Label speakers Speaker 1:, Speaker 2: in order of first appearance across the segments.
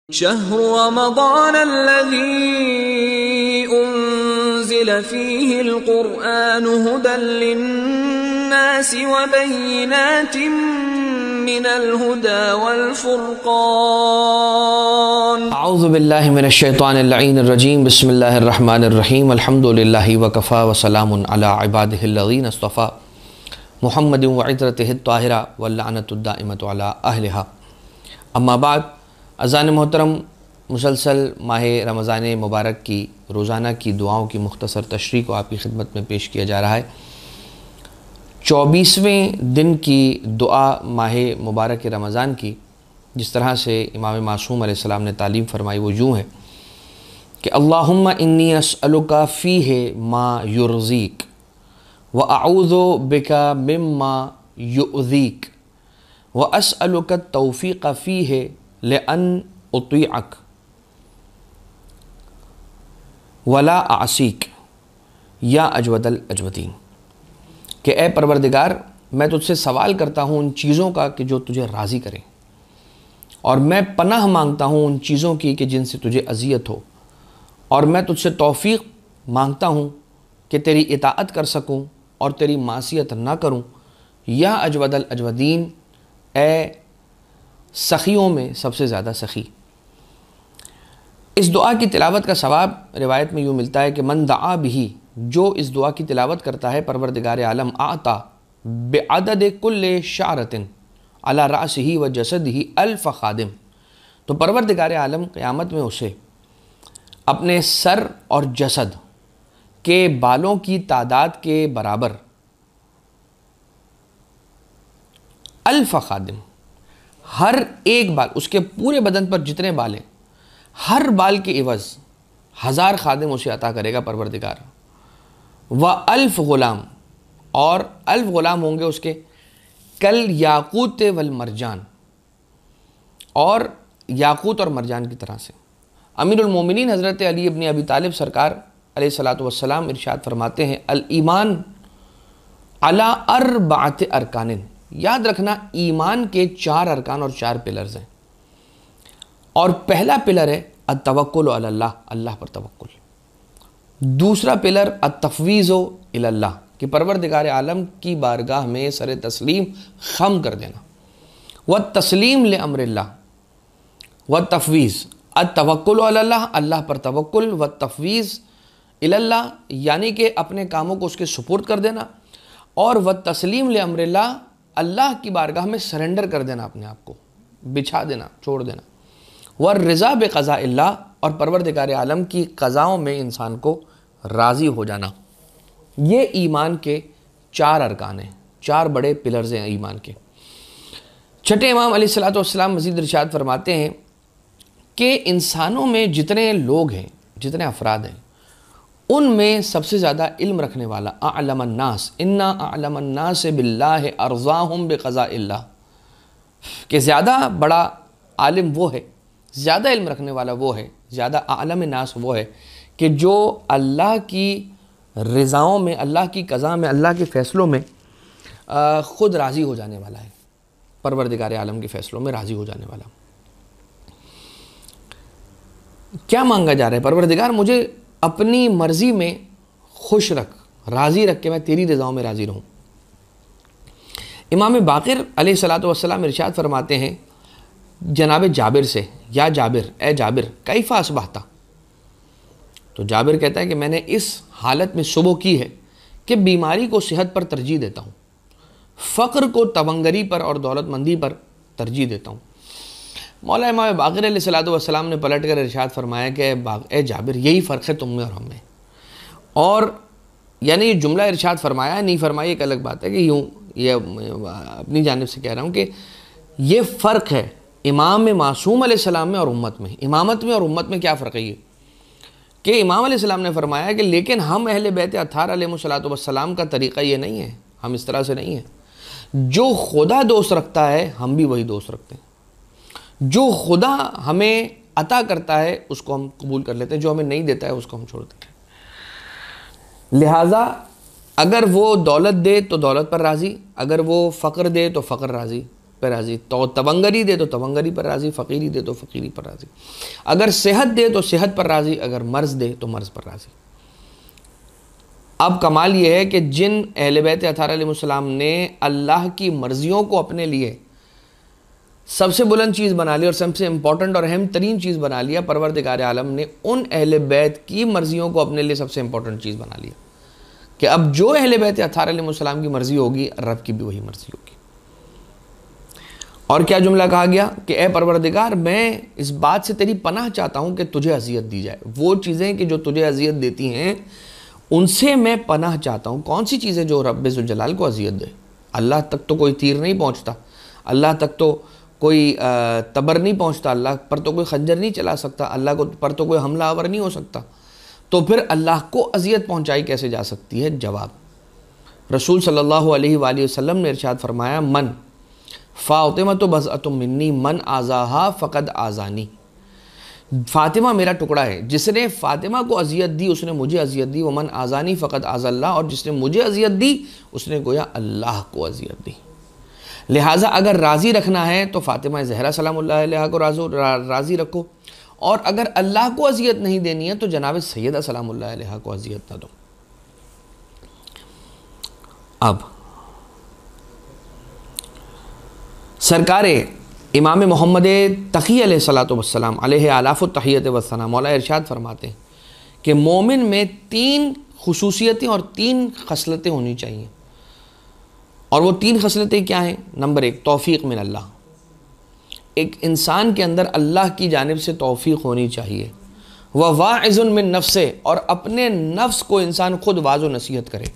Speaker 1: شهر رمضان الذي أنزل فيه القرآن هدى للناس وبينات من الهدى والفرقان
Speaker 2: اعوذ باللہ من الشیطان اللعین الرجیم بسم اللہ الرحمن الرحیم الحمد للہ وکفا وسلام علی عبادہ الذین اصطفیٰ محمد وعطرتہ الطاہرہ واللعنۃ الدائمۃ علی اہلہا اما بعد اذان محترم مسلسل ماہ رمضان مبارک کی روزانہ کی دعاؤں کی مختصر تشریح کو آپ کی خدمت میں پیش کیا جا رہا ہے۔ 24ویں دن کی دعا ماہ مبارک رمضان کی جس طرح سے امام معصوم علیہ السلام نے تعلیم فرمائی وہ یوں ہے کہ اللہم انی اسألک فیہ ما یرضیک واعوذ بک مما یؤذیک واسألک التوفیق فیہ لأن اطیعک ولا اعصیک یا اجود الاجودین، کہ اے پروردگار میں تجھ سے سوال کرتا ہوں ان چیزوں کا کہ جو تجھے راضی کریں، اور میں پناہ مانگتا ہوں ان چیزوں کی کہ جن سے تجھے اذیت ہو، اور میں تجھ سے توفیق مانگتا ہوں کہ تیری اطاعت کر سکوں اور تیری معصیت نہ کروں، یا اجود الاجودین اے سخیوں میں سب سے زیادہ سخی۔ اس دعا کی تلاوت کا ثواب روایت میں یوں ملتا ہے کہ من دعا بہی، جو اس دعا کی تلاوت کرتا ہے پروردگار عالم اعطا بعدد کل شعرۃ علی رأسہ و جسدہ الف خادم، تو پروردگار عالم قیامت میں اسے اپنے سر اور جسد کے بالوں کی تعداد کے برابر الف خادم، ہر ایک بال، اس کے پورے بدن پر جتنے بال ہیں ہر بال کے عوض 1000 خادم اسے عطا کرے گا پروردگار، الف غلام، اور 1000 غلام ہوں گے اس کے کل یاقوت والمرجان، اور یاقوت اور مرجان کی طرح سے۔ امیر المومنین حضرت علی ابن ابی طالب سرکار علیہ الصلوۃ والسلام ارشاد فرماتے ہیں الایمان علی 4 ارکان، یاد رکھنا ایمان کے 4 ارکان اور 4 پلرز ہیں، اور پہلا پلر ہے التوکل علی اللہ، اللہ پر توکل۔ دوسرا پلر التفویض الی اللہ، کہ پروردگار عالم کی بارگاہ میں سر تسلیم خم کر دینا، والتسلیم لامر اللہ، والتفویض، التوکل علی اللہ، اللہ پر توکل، والتفویض الی اللہ یعنی کہ اپنے کاموں کو اس کے سپرد کر دینا، اور والتسلیم لامر اللہ، اللہ کی بارگاہ میں سرنڈر کر دینا، اپنے آپ کو بچھا دینا، چھوڑ دینا، والرضا بقضاء اللہ، اور پروردگار عالم کی قضاؤں میں انسان کو راضی ہو جانا۔ یہ ایمان کے 4 ارکان ہیں، 4 بڑے پلرز ہیں ایمان کے۔ چھٹے امام علیہ الصلوۃ والسلام مزید ارشاد فرماتے ہیں کہ انسانوں میں جتنے لوگ ہیں، جتنے افراد ہیں، ان میں سب سے زیادہ علم رکھنے والا اعلم الناس انا اعلم الناس باللہ ارضاہم بقضاء اللہ، کہ زیادہ بڑا عالم وہ ہے، زیادہ علم رکھنے والا وہ ہے، زیادہ عالم الناس وہ ہے کہ جو اللہ کی رضاؤں میں، اللہ کی قضاء میں، اللہ کے فیصلوں میں خود راضی ہو جانے والا ہے، پروردگار عالم کے فیصلوں میں راضی ہو جانے والا۔ کیا مانگا جا رہا ہے؟ پروردگار مجھے اپنی مرضی میں خوش رکھ، راضی رکھ کہ میں تیری رضاؤں میں راضی رہوں۔ امام باقر علیہ الصلوۃ والسلام ارشاد فرماتے ہیں جناب جابر سے، یا جابر، اے جابر کیف اصبحت، تو جابر کہتا ہے کہ میں نے اس حالت میں صبح کی ہے کہ بیماری کو صحت پر ترجیح دیتا ہوں، فقر کو تونگری پر اور دولت مندی پر ترجیح دیتا ہوں۔ مولا امام باقر علیہ الصلوۃ والسلام نے پلٹ کر ارشاد فرمایا کہ اے جابر یہی فرق ہے تم میں اور ہم میں، اور یعنی یہ جملہ ارشاد فرمایا نہیں فرمایا ایک الگ بات ہے، کہ یوں یہ اپنی جانب سے کہہ رہا ہوں کہ یہ فرق ہے امام معصوم علیہ السلام میں اور امت میں، امامت میں اور امت میں کیا فرق ہے یہ، کہ امام علیہ السلام نے فرمایا کہ لیکن ہم اہل بیت اطہار علیہ السلام کا طریقہ یہ نہیں ہے، ہم اس طرح سے نہیں ہیں، جو خدا دوست رکھتا ہے ہم بھی وہی دوست رکھتے ہیں، جو خدا ہمیں عطا کرتا ہے اس کو ہم قبول کر لیتے ہیں، جو ہمیں نہیں دیتا ہے اس کو ہم چھوڑ دیتے ہیں۔ لہٰذا اگر وہ دولت دے تو دولت پر راضی، اگر وہ فقر دے تو فقر راضی، پہ راضی، تو تونگری دے تو تونگری پر راضی، فقیری دے تو فقیری پر راضی، اگر صحت دے تو صحت پر راضی، اگر مرض دے تو مرض پر راضی۔ اب کمال یہ ہے کہ جن اہل بیت اطہار علیہ السلام نے اللہ کی مرضیوں کو اپنے لیے سب سے بلند چیز بنا لی اور سب سے امپورٹنٹ اور اہم ترین چیز بنا لیا، پروردگار عالم نے ان اہل بیت کی مرضیوں کو اپنے لیے سب سے امپورٹنٹ چیز بنا لیا کہ اب جو اہل بیت اطہار علیہ السلام کی مرضی ہوگی، رب کی بھی وہی مرضی ہوگی۔ اور کیا جملہ کہا گیا کہ اے پروردگار، میں اس بات سے تیری پناہ چاہتا ہوں کہ تجھے اذیت دی جائے۔ وہ چیزیں کہ جو تجھے اذیت دیتی ہیں ان سے میں پناہ چاہتا ہوں۔ کون سی چیزیں جو رب ذوالجلال کو اذیت دے؟ اللہ تک تو کوئی تیر نہیں پہنچتا، اللہ تک تو کوئی تبر نہیں پہنچتا، اللہ پر تو کوئی خنجر نہیں چلا سکتا، اللہ پر تو کوئی حملہ آور نہیں ہو سکتا، تو پھر اللہ کو اذیت پہنچائی کیسے جا سکتی ہے؟ جواب، رسول صلی اللہ علیہ وآلہ وسلم نے ارشاد فرمایا، من فاطمۃ بضعۃ منی من آذاہا فقد آذانی، فاطمہ میرا ٹکڑا ہے، جس نے فاطمہ کو اذیت دی اس نے مجھے اذیت دی، ومن آذانی فقد آذى اللہ، اور جس نے مجھے اذیت دی اس نے گویا اللہ کو اذیت دی۔ لہٰذا اگر راضی رکھنا ہے تو فاطمہ زہرا سلام اللہ علیہ کو راضی رکھو، اور اگر اللہ کو اذیت نہیں دینی ہے تو جناب سیدہ سلام اللہ علیہ کو اذیت نہ دو۔ اب سرکار امام محمد تقی علیہ الصلوۃ والسلام علیہ آلاف التحیۃ والثناء مولا ارشاد فرماتے ہیں کہ مومن میں 3 خصوصیتیں اور 3 خصلتیں ہونی چاہیے، اور وہ 3 خصلتیں کیا ہیں؟ نمبر 1، توفیق من اللہ، ایک انسان کے اندر اللہ کی جانب سے توفیق ہونی چاہیے، وواعظ من نفسہ، اور اپنے نفس کو انسان خود واعظ و نصیحت کرے،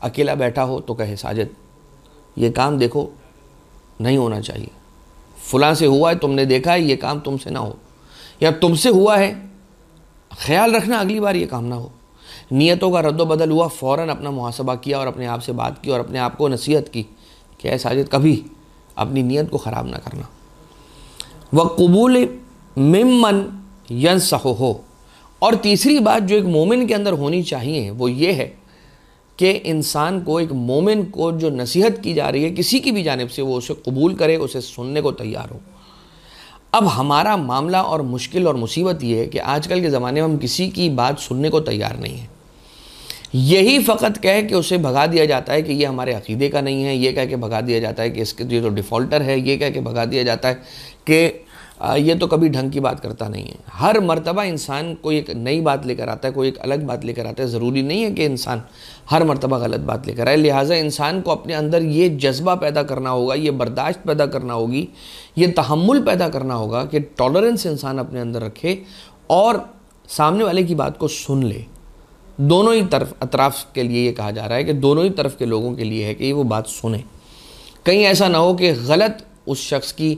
Speaker 2: اکیلا بیٹھا ہو تو کہے ساجد یہ کام دیکھو نہیں ہونا چاہیے، فلاں سے ہوا ہے تم نے دیکھا ہے یہ کام تم سے نہ ہو، یا تم سے ہوا ہے خیال رکھنا اگلی بار یہ کام نہ ہو۔ نیتوں کا رد و بدل ہوا، فوراً اپنا محاسبہ کیا اور اپنے آپ سے بات کی اور اپنے آپ کو نصیحت کی کہ اے ساجد کبھی اپنی نیت کو خراب نہ کرنا۔ وقبول ممن ینصحہ، اور تیسری بات جو ایک مومن کے اندر ہونی چاہیے وہ یہ ہے کہ انسان کو، ایک مومن کو جو نصیحت کی جا رہی ہے کسی کی بھی جانب سے، وہ اسے قبول کرے، اسے سننے کو تیار ہو۔ اب ہمارا معاملہ اور مشکل اور مصیبت یہ ہے کہ آج کل کے زمانے میں ہم کسی کی بات سننے کو تیار نہیں ہیں، یہی فقط کہہ کہ اسے بھگا دیا جاتا ہے کہ یہ ہمارے عقیدے کا نہیں ہے، یہ کہہ کے بھگا دیا جاتا ہے کہ اس کے یہ تو ڈیفالٹر ہے، یہ کہہ کے بھگا دیا جاتا ہے کہ یہ تو کبھی ڈھنگ کی بات کرتا نہیں ہے۔ ہر مرتبہ انسان کوئی ایک نئی بات لے کر آتا ہے، کوئی ایک الگ بات لے کر آتا ہے، ضروری نہیں ہے کہ انسان ہر مرتبہ غلط بات لے کر آئے۔ لہٰذا انسان کو اپنے اندر یہ جذبہ پیدا کرنا ہوگا، یہ برداشت پیدا کرنا ہوگی، یہ تحمل پیدا کرنا ہوگا کہ ٹالرنس انسان اپنے اندر رکھے اور سامنے والے کی بات کو سن لے۔ دونوں ہی طرف اطراف کے لیے یہ کہا جا رہا ہے کہ دونوں ہی طرف کے لوگوں کے لیے ہے کہ وہ بات سنیں، کہیں ایسا نہ ہو کہ غلط اس شخص کی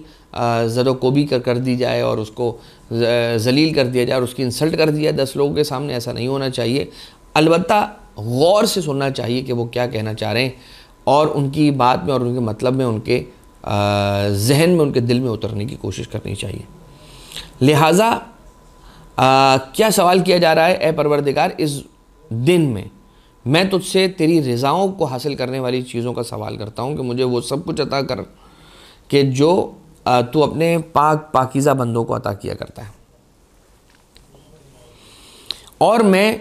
Speaker 2: زد و کوبی کر دی جائے اور اس کو ذلیل کر دیا جائے اور اس کی انسلٹ کر دیا جائے 10 لوگوں کے سامنے، ایسا نہیں ہونا چاہیے۔ البتہ غور سے سننا چاہیے کہ وہ کیا کہنا چاہ رہے ہیں، اور ان کی بات میں اور ان کے مطلب میں، ان کے ذہن میں، ان کے دل میں اترنے کی کوشش کرنی چاہیے۔ لہٰذا کیا سوال کیا جا رہا ہے؟ اے پروردگار، اس دن میں تجھ سے تیری رضاؤں کو حاصل کرنے والی چیزوں کا سوال کرتا ہوں کہ مجھے وہ سب کچھ عطا کر کہ جو تو اپنے پاکیزہ بندوں کو عطا کیا کرتا ہے، اور میں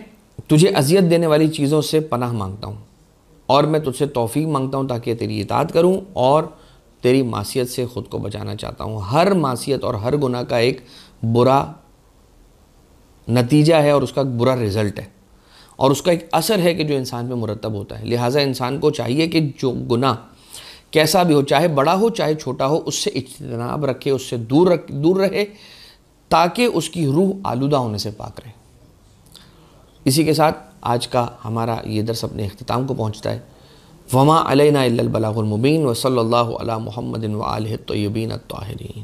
Speaker 2: تجھے اذیت دینے والی چیزوں سے پناہ مانگتا ہوں، اور میں تجھ سے توفیق مانگتا ہوں تاکہ تیری اطاعت کروں، اور تیری معصیت سے خود کو بچانا چاہتا ہوں۔ ہر معصیت اور ہر گناہ کا ایک برا نتیجہ ہے اور اس کا برا رزلٹ ہے، اور اس کا ایک اثر ہے کہ جو انسان پہ مرتب ہوتا ہے۔ لہٰذا انسان کو چاہیے کہ جو گناہ کیسا بھی ہو، چاہے بڑا ہو چاہے چھوٹا ہو، اس سے اجتناب رکھے، اس سے دور رہے، تاکہ اس کی روح آلودہ ہونے سے پاک رہے۔ اسی کے ساتھ آج کا ہمارا یہ درس اپنے اختتام کو پہنچتا ہے۔ وما علینا الا البلاغ المبین، وصلی اللہ علی محمد وآلہ الطیبین الطاہرین۔